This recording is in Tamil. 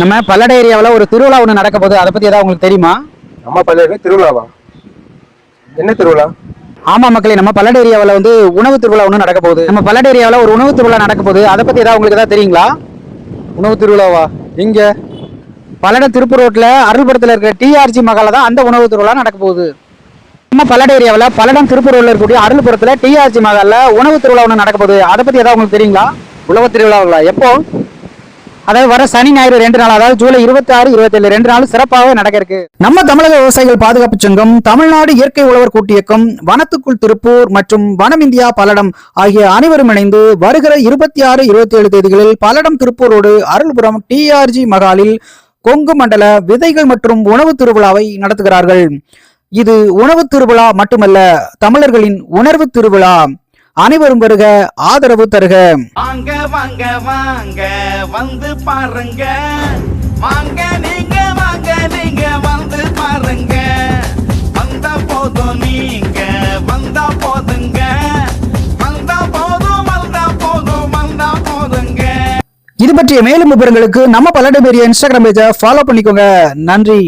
நம்ம பல்லட ஏரியாவில் ஒரு திருவிழா ஒன்று நடக்க போகுது. அதை பத்தி ஏதாவது உங்களுக்கு தெரியுமா? நம்ம பல்லட திருவிழாவா? என்ன திருவிழா? ஆமா மக்களே, நம்ம பல்லட ஏரியாவில் வந்து உணவு திருவிழா ஒன்று நடக்க போகுது. நம்ம பல்லட ஏரியாவில் ஒரு உணவு திருவிழா நடக்க போகுது. அதை பத்தி ஏதாவது உங்களுக்கு ஏதாவது தெரியுங்களா? உணவு திருவிழாவா? இங்க பல்லட திருப்பூர் ரோட்ல அருள்புரத்தில் இருக்கிற டிஆர்ஜி மகால தான் அந்த உணவு திருவிழா நடக்க போகுது. நம்ம பல்லட ஏரியாவில் பல்லடம் திருப்பூர் ரோட்ல இருக்கக்கூடிய அருள்புரத்தில் டிஆர்ஜி மகால்ல உணவு திருவிழா ஒன்று நடக்க போகுது. அதை பத்தி ஏதாவது உங்களுக்கு தெரியுங்களா? உணவு திருவிழாங்களா? எப்போ? அதாவது வர சனி ஞாயிறு 2 நாள், அதாவது ஜூலை 26, 27 2 நாள் சிறப்பாக நடக்க இருக்கு. நம்ம தமிழக விவசாயிகள் பாதுகாப்பு சங்கம், தமிழ்நாடு இயற்கை உழவர் கூட்டியக்கம், வனத்துக்குள் திருப்பூர் மற்றும் வனம் இந்தியா பல்லடம் ஆகிய அனைவரும் இணைந்து வருகிற 26, 27 தேதிகளில் பல்லடம் திருப்பூர் ரோடு அருள்புரம் டிஆர்ஜி மகாலில் கொங்கு மண்டல விதைகள் மற்றும் உணவு திருவிழாவை நடத்துகிறார்கள். இது உணவு திருவிழா மட்டுமல்ல, தமிழர்களின் உணர்வு திருவிழா. அனைவரும் வருக, ஆதரவு தருக. வாங்க வாங்க வாங்க வந்து பாருங்க, வாங்க நீங்க வந்து பாருங்க, வந்த போதும் நீங்க வந்தா போதுங்க, வந்தா போதுங்க. இது பற்றிய மேலும் விவரங்களுக்கு நம்ம பல்லடம் ஏரியா இன்ஸ்டாகிராம் பேஜை ஃபாலோ பண்ணிக்கோங்க. நன்றி.